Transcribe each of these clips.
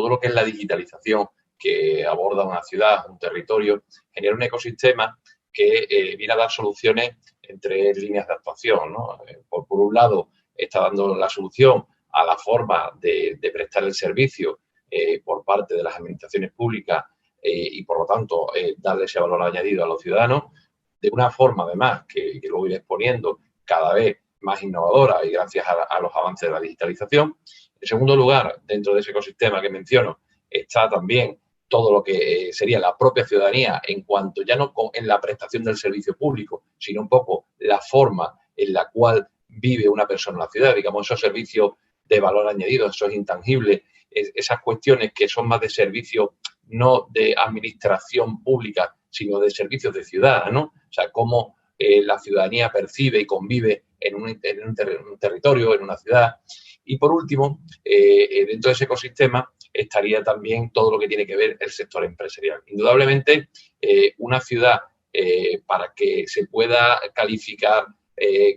todo lo que es la digitalización que aborda una ciudad, un territorio, genera un ecosistema que viene a dar soluciones en tres líneas de actuación, ¿no? Por un lado, está dando la solución a la forma de prestar el servicio por parte de las administraciones públicas y, por lo tanto, darle ese valor añadido a los ciudadanos, de una forma, además, que luego iré exponiendo, cada vez más innovadora y gracias a los avances de la digitalización. En segundo lugar, dentro de ese ecosistema que menciono, está también todo lo que sería la propia ciudadanía en cuanto ya no en la prestación del servicio público, sino un poco la forma en la cual vive una persona en la ciudad, digamos, esos servicios de valor añadido, esos intangibles, esas cuestiones que son más de servicio, no de administración pública, sino de servicios de ciudad, ¿no? O sea, cómo la ciudadanía percibe y convive en un territorio, en una ciudad. Y, por último, dentro de ese ecosistema estaría también todo lo que tiene que ver el sector empresarial. Indudablemente, una ciudad, para que se pueda calificar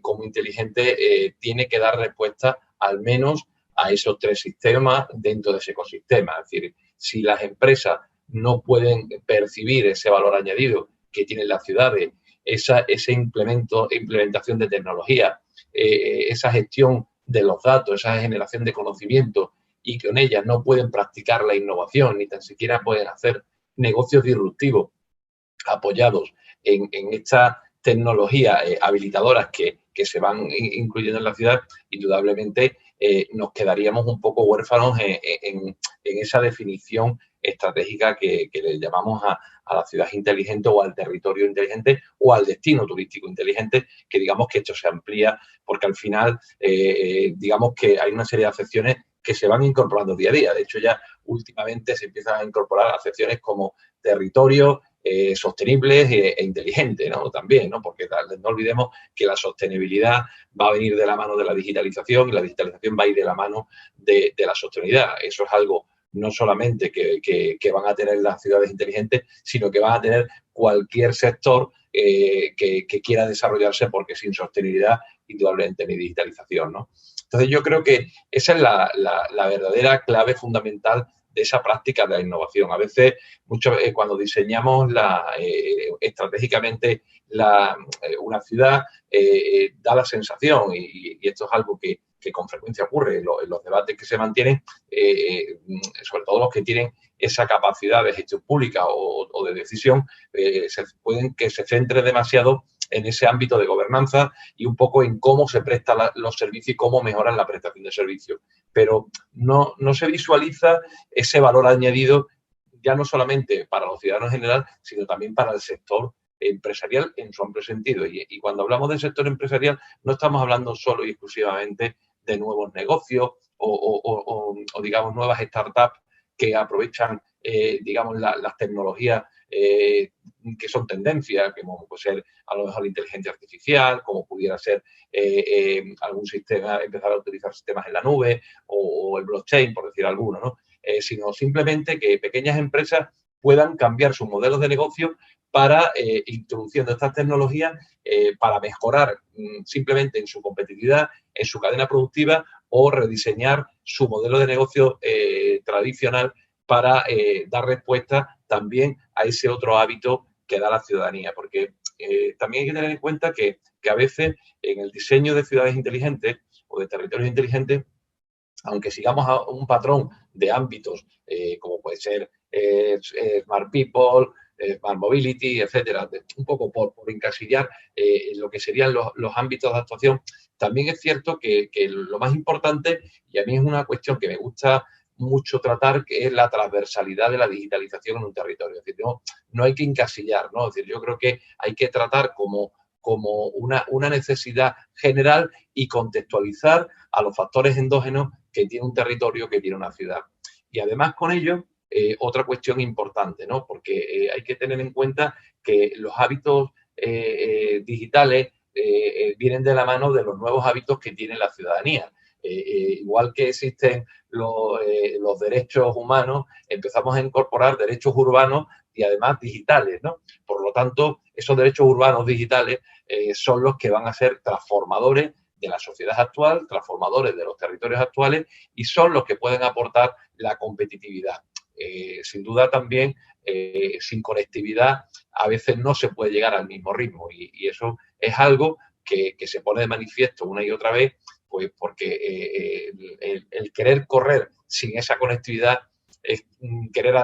como inteligente, tiene que dar respuesta al menos a esos tres sistemas dentro de ese ecosistema. Es decir, si las empresas no pueden percibir ese valor añadido que tienen las ciudades, esa implementación de tecnología, esa gestión de los datos, esa generación de conocimiento, y con ellas no pueden practicar la innovación, ni tan siquiera pueden hacer negocios disruptivos apoyados en estas tecnologías habilitadoras que se van incluyendo en la ciudad, indudablemente nos quedaríamos un poco huérfanos en esa definición estratégica que le llamamos a la ciudad inteligente o al territorio inteligente o al destino turístico inteligente, que digamos que esto se amplía porque al final digamos que hay una serie de acepciones que se van incorporando día a día. De hecho, ya últimamente se empiezan a incorporar acepciones como territorio sostenibles e inteligentes, ¿no? También, ¿no? Porque no olvidemos que la sostenibilidad va a venir de la mano de la digitalización y la digitalización va a ir de la mano de la sostenibilidad. Eso es algo no solamente que van a tener las ciudades inteligentes, sino que van a tener cualquier sector que quiera desarrollarse, porque sin sostenibilidad, indudablemente, ni digitalización, ¿no? Entonces, yo creo que esa es la verdadera clave fundamental de esa práctica de la innovación. A veces, cuando diseñamos estratégicamente una ciudad, da la sensación, y esto es algo que con frecuencia ocurre en los debates que se mantienen, sobre todo los que tienen esa capacidad de gestión pública o de decisión, pueden que se centre demasiado en ese ámbito de gobernanza y un poco en cómo se prestan los servicios y cómo mejoran la prestación de servicios. Pero no se visualiza ese valor añadido, ya no solamente para los ciudadanos en general, sino también para el sector empresarial en su amplio sentido. Y cuando hablamos del sector empresarial, no estamos hablando solo y exclusivamente de nuevos negocios o digamos, nuevas startups que aprovechan, digamos, las tecnologías que son tendencias, como puede ser a lo mejor la inteligencia artificial, como pudiera ser algún sistema, empezar a utilizar sistemas en la nube o el blockchain, por decir alguno, ¿no? Sino simplemente que pequeñas empresas puedan cambiar sus modelos de negocio para introduciendo estas tecnologías para mejorar simplemente en su competitividad, en su cadena productiva, o rediseñar su modelo de negocio tradicional para dar respuesta también a ese otro hábito que da la ciudadanía. Porque también hay que tener en cuenta que a veces en el diseño de ciudades inteligentes o de territorios inteligentes, aunque sigamos a un patrón de ámbitos como puede ser Smart People, Smart Mobility, etcétera, un poco por encasillar lo que serían los ámbitos de actuación, también es cierto que lo más importante, y a mí es una cuestión que me gusta mucho tratar, que es la transversalidad de la digitalización en un territorio. Es decir, no hay que encasillar, ¿no? Es decir, yo creo que hay que tratar como una necesidad general y contextualizar a los factores endógenos que tiene un territorio, que tiene una ciudad. Y además con ello, otra cuestión importante, ¿no? Porque hay que tener en cuenta que los hábitos digitales vienen de la mano de los nuevos hábitos que tiene la ciudadanía. Igual que existen los derechos humanos, empezamos a incorporar derechos urbanos y además digitales, ¿no? Por lo tanto, esos derechos urbanos digitales son los que van a ser transformadores de la sociedad actual, transformadores de los territorios actuales, y son los que pueden aportar la competitividad. Sin duda también, sin conectividad a veces no se puede llegar al mismo ritmo, y eso es algo que se pone de manifiesto una y otra vez, pues porque el querer correr sin esa conectividad es querer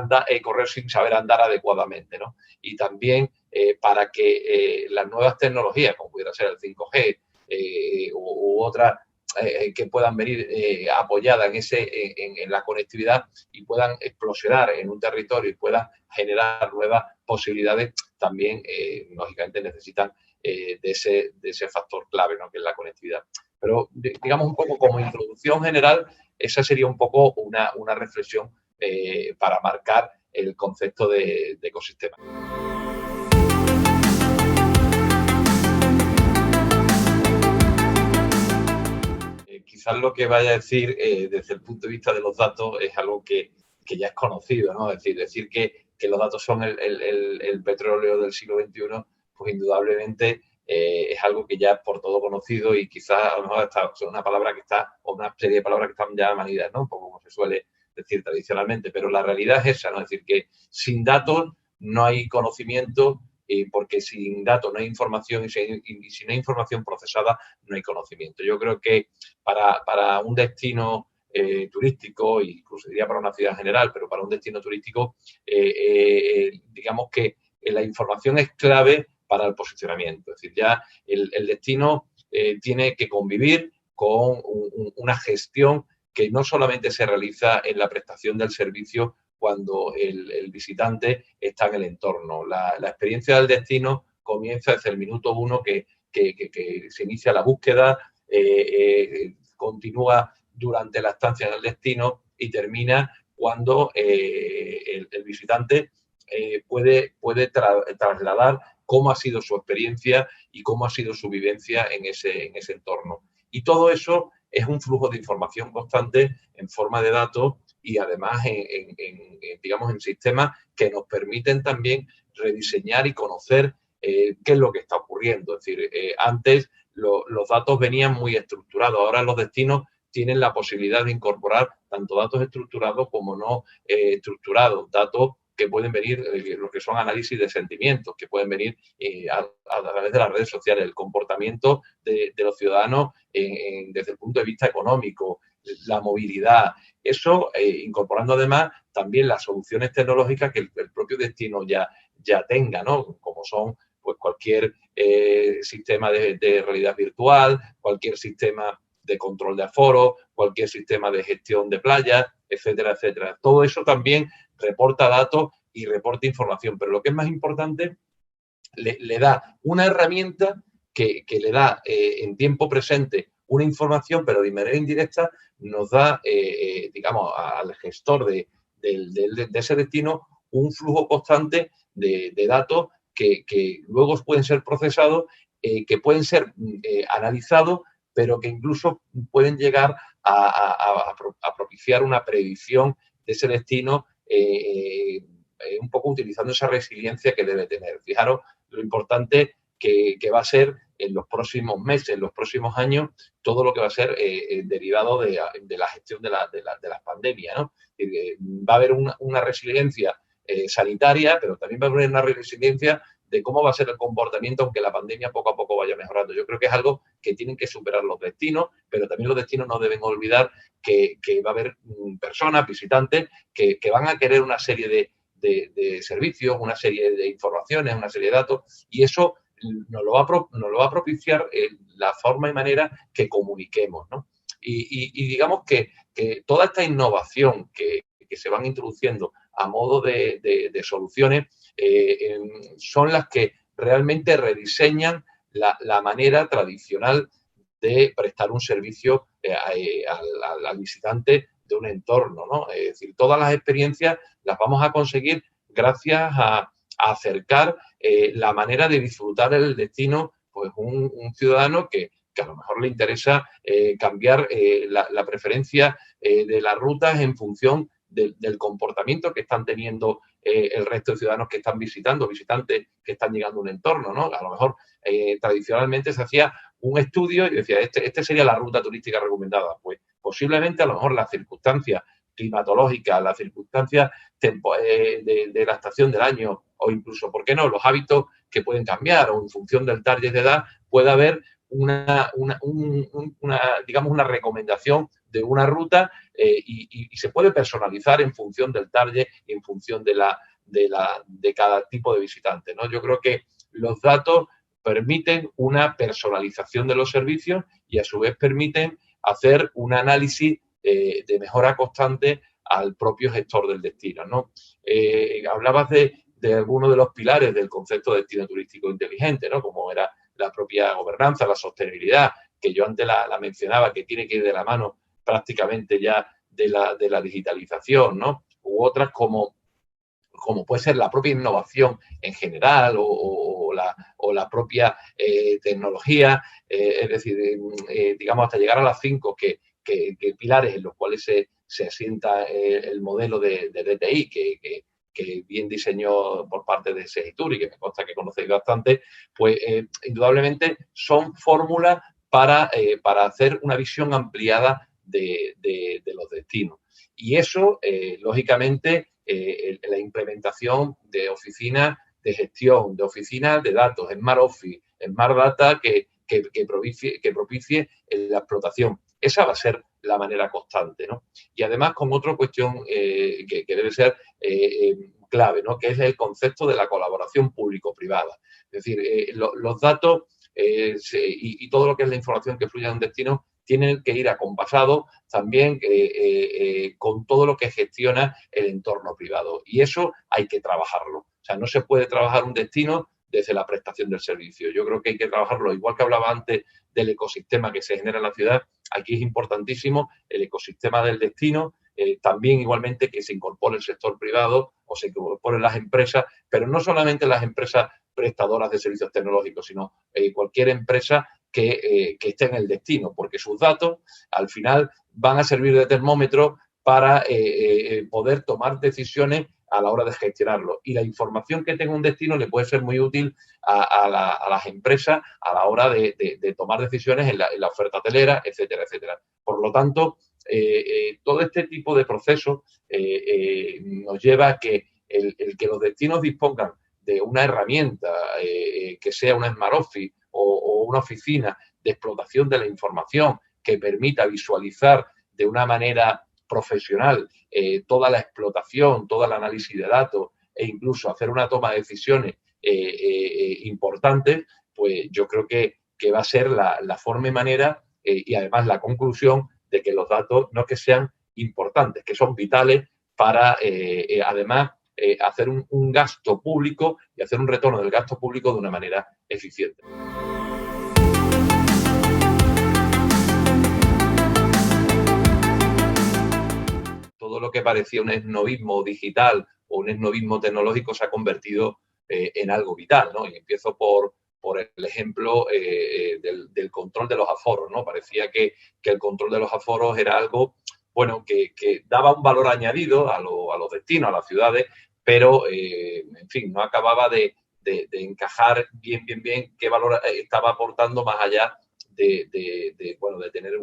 correr sin saber andar adecuadamente, ¿no? Y también para que las nuevas tecnologías, como pudiera ser el 5G u otras que puedan venir apoyadas en la conectividad y puedan explosionar en un territorio y puedan generar nuevas posibilidades, también lógicamente necesitan de ese factor clave, ¿no? Que es la conectividad. Pero digamos un poco como introducción general, esa sería un poco una reflexión para marcar el concepto de ecosistema. Quizás lo que vaya a decir desde el punto de vista de los datos es algo que ya es conocido, ¿no? Es decir que los datos son el petróleo del siglo XXI, pues indudablemente es algo que ya es por todo conocido y quizás a lo mejor es una palabra que está, o una serie de palabras que están ya manidas, ¿no? Un poco como se suele decir tradicionalmente, pero la realidad es esa, ¿no? Es decir, que sin datos no hay conocimiento, porque sin datos no hay información y si no hay información procesada no hay conocimiento. Yo creo que para un destino turístico, incluso diría para una ciudad en general, pero para un destino turístico, digamos que la información es clave para el posicionamiento. Es decir, ya el destino tiene que convivir con una gestión que no solamente se realiza en la prestación del servicio cuando el visitante está en el entorno. La experiencia del destino comienza desde el minuto uno que se inicia la búsqueda, continúa durante la estancia en el destino y termina cuando el visitante puede trasladar cómo ha sido su experiencia y cómo ha sido su vivencia en ese entorno. Y todo eso es un flujo de información constante en forma de datos y además digamos, en sistemas que nos permiten también rediseñar y conocer qué es lo que está ocurriendo. Es decir, antes los datos venían muy estructurados, ahora los destinos tienen la posibilidad de incorporar tanto datos estructurados como no estructurados, datos que pueden venir, lo que son análisis de sentimientos, que pueden venir a través de las redes sociales, el comportamiento de los ciudadanos desde el punto de vista económico, la movilidad. Eso, incorporando además también las soluciones tecnológicas que el propio destino ya tenga, ¿no? Como son pues cualquier sistema de realidad virtual, cualquier sistema de control de aforo, cualquier sistema de gestión de playas, etcétera, etcétera. Todo eso también reporta datos y reporta información, pero lo que es más importante, le da una herramienta que le da en tiempo presente una información, pero de manera indirecta nos da, digamos, al gestor de ese destino un flujo constante de datos que luego pueden ser procesados, que pueden ser analizados, pero que incluso pueden llegar a propiciar una predicción de ese destino, un poco utilizando esa resiliencia que debe tener. Fijaros lo importante que va a ser en los próximos meses, en los próximos años, todo lo que va a ser derivado de la gestión de las pandemias, ¿no? Va a haber una resiliencia sanitaria, pero también va a haber una resiliencia de cómo va a ser el comportamiento, aunque la pandemia poco a poco vaya mejorando. Yo creo que es algo que tienen que superar los destinos, pero también los destinos no deben olvidar que va a haber personas, visitantes, que van a querer una serie de servicios, una serie de informaciones, una serie de datos, y eso nos lo va a propiciar la forma y manera que comuniquemos, ¿no? Y digamos que toda esta innovación que se van introduciendo a modo de soluciones son las que realmente rediseñan la manera tradicional de prestar un servicio al visitante de un entorno, ¿no? Es decir, todas las experiencias las vamos a conseguir gracias a acercar la manera de disfrutar el destino, pues un ciudadano que a lo mejor le interesa cambiar la preferencia de las rutas en función del comportamiento que están teniendo el resto de ciudadanos que están visitando, visitantes que están llegando a un entorno, ¿no? A lo mejor tradicionalmente se hacía un estudio y decía, este sería la ruta turística recomendada. Pues posiblemente a lo mejor las circunstancias climatológicas, las circunstancias de la estación del año o incluso, ¿por qué no?, los hábitos que pueden cambiar o en función del target de edad puede haber digamos, una recomendación de una ruta y se puede personalizar en función del target y en función de cada tipo de visitante, ¿no? Yo creo que los datos permiten una personalización de los servicios y a su vez permiten hacer un análisis de mejora constante al propio gestor del destino, ¿no? Hablabas de algunos de los pilares del concepto de destino turístico inteligente, ¿no? Como era la propia gobernanza, la sostenibilidad, que yo antes la mencionaba, que tiene que ir de la mano prácticamente ya de la digitalización, ¿no? U otras como puede ser la propia innovación en general o la propia tecnología, es decir, digamos, hasta llegar a las 5 que pilares en los cuales se asienta el modelo de DTI, que bien diseñó por parte de Segitur y que me consta que conocéis bastante, pues indudablemente son fórmulas para hacer una visión ampliada de los destinos. Y eso, lógicamente, la implementación de oficinas de gestión, de oficinas de datos, Smart Office, Smart Data, que propicie la explotación. Esa va a ser la manera constante, ¿no? Y además con otra cuestión que debe ser clave, ¿no? Que es el concepto de la colaboración público-privada. Es decir, los datos y todo lo que es la información que fluye en un destino tienen que ir acompasados también con todo lo que gestiona el entorno privado. Y eso hay que trabajarlo. O sea, no se puede trabajar un destino desde la prestación del servicio. Yo creo que hay que trabajarlo, igual que hablaba antes del ecosistema que se genera en la ciudad, aquí es importantísimo el ecosistema del destino, también igualmente que se incorpore el sector privado o se incorporen las empresas, pero no solamente las empresas prestadoras de servicios tecnológicos, sino cualquier empresa que esté en el destino, porque sus datos al final van a servir de termómetro para poder tomar decisiones a la hora de gestionarlo. Y la información que tenga un destino le puede ser muy útil a las empresas a la hora de tomar decisiones en la oferta hotelera, etcétera, etcétera. Por lo tanto, todo este tipo de procesos nos lleva a que el que los destinos dispongan de una herramienta que sea una Smart Office o una oficina de explotación de la información que permita visualizar de una manera profesional toda la explotación, todo el análisis de datos e incluso hacer una toma de decisiones importantes, pues yo creo que va a ser la forma y manera y además la conclusión de que los datos no es que sean importantes, que son vitales para además hacer un gasto público y hacer un retorno del gasto público de una manera eficiente. Todo lo que parecía un esnovismo digital o un esnovismo tecnológico se ha convertido en algo vital, ¿no? Y empiezo por el ejemplo del control de los aforos, ¿no? Parecía que el control de los aforos era algo, bueno, que daba un valor añadido a los destinos, a las ciudades, pero, en fin, no acababa de encajar bien qué valor estaba aportando más allá de tener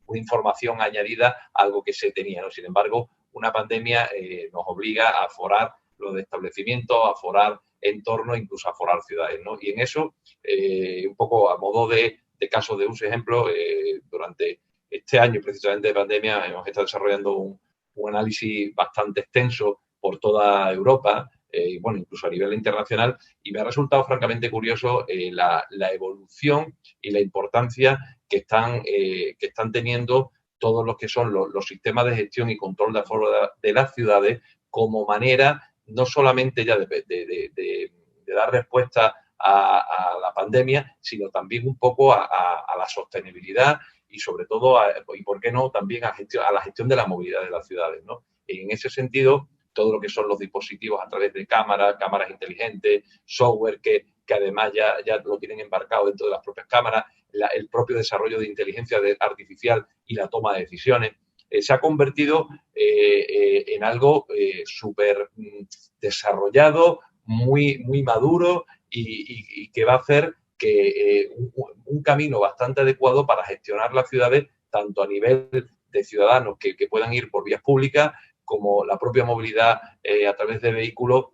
una información añadida a algo que se tenía, ¿no? Sin embargo, una pandemia nos obliga a aforar los establecimientos, a aforar entornos, incluso a aforar ciudades, ¿no? Y en eso, un poco a modo de caso de uso ejemplo, durante este año precisamente de pandemia hemos estado desarrollando un análisis bastante extenso por toda Europa, y bueno, incluso a nivel internacional, y me ha resultado francamente curioso la evolución y la importancia que están teniendo todos los que son los sistemas de gestión y control de aforo de las ciudades como manera no solamente ya de dar respuesta a la pandemia, sino también un poco a la sostenibilidad y sobre todo, y por qué no, también a la gestión de la movilidad de las ciudades, ¿no? En ese sentido, todo lo que son los dispositivos a través de cámaras inteligentes, software que además ya lo tienen embarcado dentro de las propias cámaras, el propio desarrollo de inteligencia artificial y la toma de decisiones, se ha convertido en algo súper desarrollado, muy maduro y que va a hacer que un camino bastante adecuado para gestionar las ciudades, tanto a nivel de ciudadanos que puedan ir por vías públicas, como la propia movilidad a través de vehículos,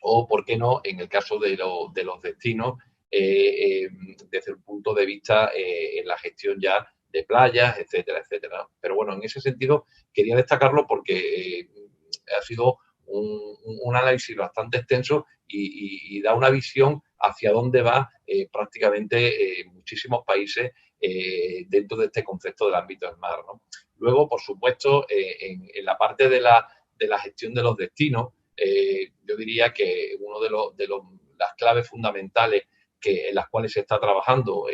o, por qué no, en el caso de los destinos, desde un punto de vista en la gestión ya de playas, etcétera, etcétera. Pero bueno, en ese sentido quería destacarlo porque ha sido un análisis bastante extenso y da una visión hacia dónde va prácticamente muchísimos países dentro de este concepto del ámbito del mar, ¿no? Luego, por supuesto, en la parte de la gestión de los destinos, yo diría que uno de las claves fundamentales en las cuales se está trabajando,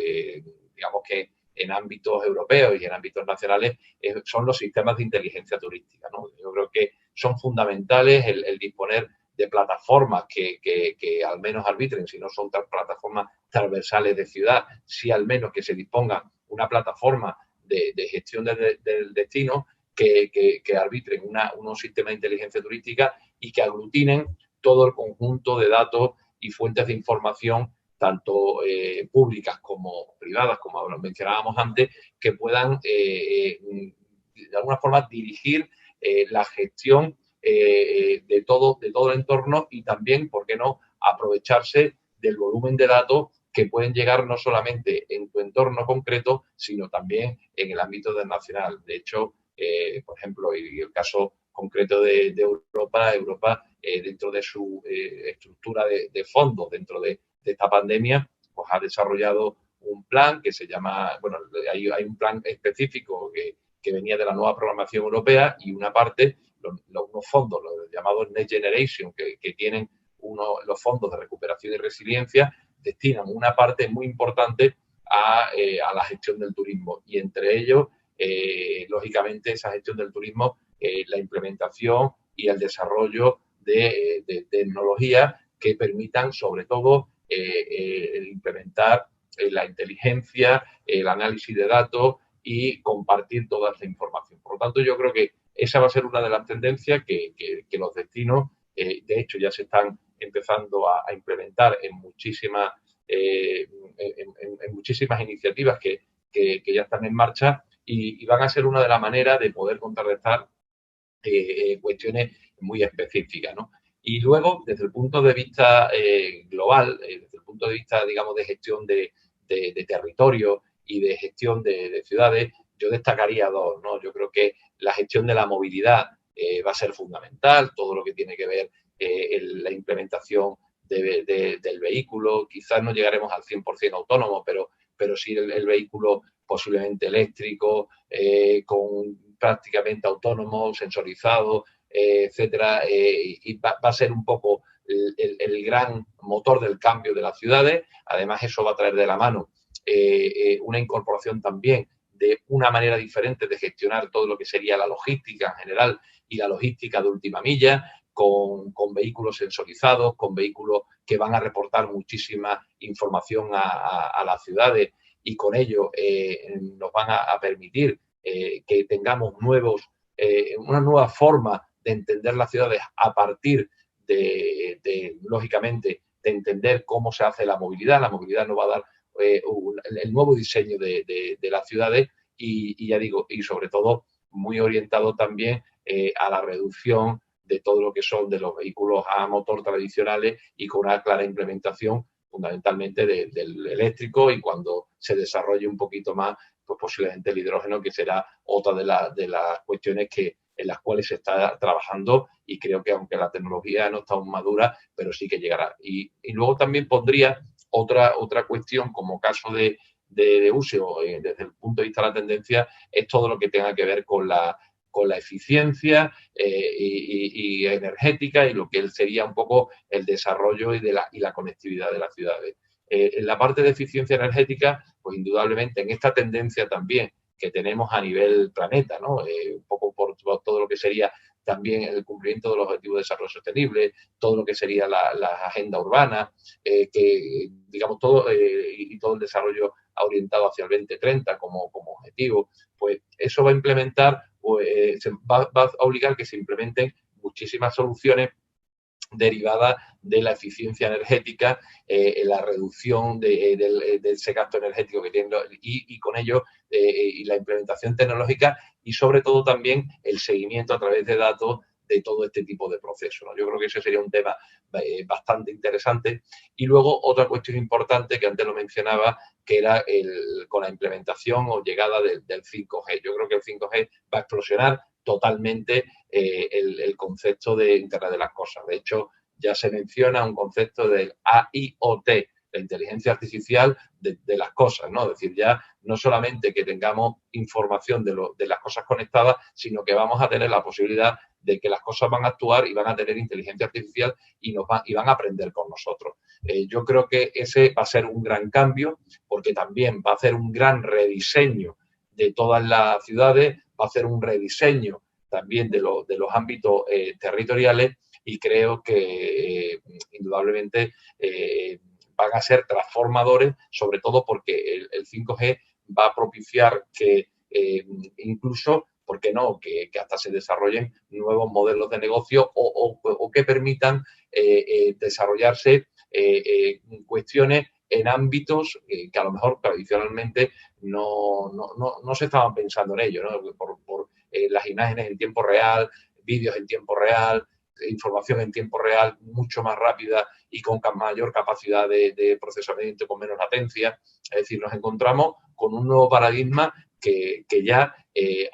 digamos que en ámbitos europeos y en ámbitos nacionales, son los sistemas de inteligencia turística, ¿no? Yo creo que son fundamentales el disponer de plataformas que al menos arbitren, si no son plataformas transversales de ciudad, sí al menos que se disponga una plataforma de gestión del destino que arbitren unos sistemas de inteligencia turística y que aglutinen todo el conjunto de datos y fuentes de información, tanto públicas como privadas, como mencionábamos antes, que puedan de alguna forma dirigir la gestión de todo el entorno y también, ¿por qué no?, aprovecharse del volumen de datos que pueden llegar no solamente en tu entorno concreto, sino también en el ámbito nacional. De hecho, por ejemplo, y el caso concreto de Europa, dentro de su estructura de fondos, dentro de esta pandemia, pues ha desarrollado un plan que se llama, bueno, hay un plan específico que venía de la nueva programación europea y una parte, unos fondos, los llamados Next Generation, que tienen los fondos de recuperación y resiliencia, destinan una parte muy importante a la gestión del turismo y entre ellos, lógicamente, esa gestión del turismo, la implementación y el desarrollo de tecnologías que permitan, sobre todo, implementar la inteligencia, el análisis de datos y compartir toda esa información. Por lo tanto, yo creo que esa va a ser una de las tendencias que los destinos, de hecho, ya se están empezando a implementar en muchísimas iniciativas que ya están en marcha y van a ser una de las maneras de poder contrarrestar cuestiones muy específicas, ¿no? Y luego, desde el punto de vista global, desde el punto de vista, digamos, de gestión de territorio y de gestión de ciudades, yo destacaría dos, ¿no? Yo creo que la gestión de la movilidad va a ser fundamental, todo lo que tiene que ver en la implementación del vehículo. Quizás no llegaremos al 100% autónomo, pero sí el vehículo posiblemente eléctrico, con prácticamente autónomo, sensorizado, etcétera, y va a ser un poco el gran motor del cambio de las ciudades. Además, eso va a traer de la mano una incorporación también de una manera diferente de gestionar todo lo que sería la logística en general y la logística de última milla, con vehículos sensorizados, con vehículos que van a reportar muchísima información a las ciudades y con ello nos van a permitir que tengamos una nueva forma de entender las ciudades a partir lógicamente, de entender cómo se hace la movilidad. La movilidad nos va a dar el nuevo diseño de las ciudades y ya digo, y sobre todo muy orientado también a la reducción de todo lo que son de los vehículos a motor tradicionales y con una clara implementación fundamentalmente del eléctrico y cuando se desarrolle un poquito más, pues posiblemente el hidrógeno, que será otra de las cuestiones en las cuales se está trabajando y creo que aunque la tecnología no está aún madura, pero sí que llegará. Y luego también pondría otra cuestión como caso de uso desde el punto de vista de la tendencia, es todo lo que tenga que ver con la eficiencia y energética y lo que sería un poco el desarrollo y la conectividad de las ciudades. En la parte de eficiencia energética, pues indudablemente en esta tendencia también que tenemos a nivel planeta, ¿no? Un poco por todo lo que sería también el cumplimiento de los objetivos de desarrollo sostenible, todo lo que sería la agenda urbana, que digamos todo y todo el desarrollo orientado hacia el 2030 como objetivo, pues eso va a implementar, pues, va a obligar que se implementen muchísimas soluciones derivada de la eficiencia energética, la reducción de ese gasto energético que tienen y con ello y la implementación tecnológica y sobre todo también el seguimiento a través de datos de todo este tipo de procesos, ¿no? Yo creo que ese sería un tema bastante interesante. Y luego otra cuestión importante que antes lo mencionaba, que era con la implementación o llegada del 5G. Yo creo que el 5G va a explosionar totalmente el concepto de Internet de las Cosas. De hecho, ya se menciona un concepto del AIoT, la inteligencia artificial de las cosas, ¿no? Es decir, ya no solamente que tengamos información de las cosas conectadas, sino que vamos a tener la posibilidad de que las cosas van a actuar y van a tener inteligencia artificial y van a aprender con nosotros. Yo creo que ese va a ser un gran cambio porque también va a hacer un gran rediseño de todas las ciudades, va a hacer un rediseño también de los ámbitos territoriales y creo que indudablemente van a ser transformadores, sobre todo porque el 5G va a propiciar que incluso, ¿por qué no?, que hasta se desarrollen nuevos modelos de negocio o que permitan desarrollarse cuestiones en ámbitos que a lo mejor tradicionalmente no se estaban pensando en ello, ¿no? Por las imágenes en tiempo real, vídeos en tiempo real, información en tiempo real mucho más rápida y con mayor capacidad de procesamiento, con menos latencia. Es decir, nos encontramos con un nuevo paradigma que ya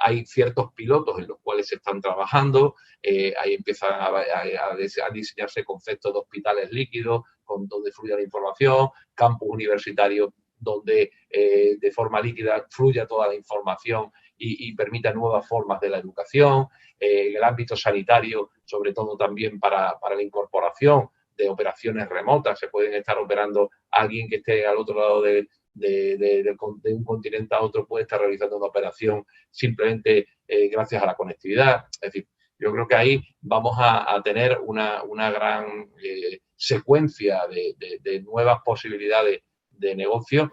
hay ciertos pilotos en los cuales se están trabajando, ahí empiezan a diseñarse conceptos de hospitales líquidos, donde fluya la información, campus universitarios donde de forma líquida fluya toda la información y permita nuevas formas de la educación, en el ámbito sanitario, sobre todo también para la incorporación de operaciones remotas, se pueden estar operando alguien que esté al otro lado de un continente a otro puede estar realizando una operación simplemente gracias a la conectividad. Es decir, yo creo que ahí vamos a tener una gran secuencia de nuevas posibilidades de negocio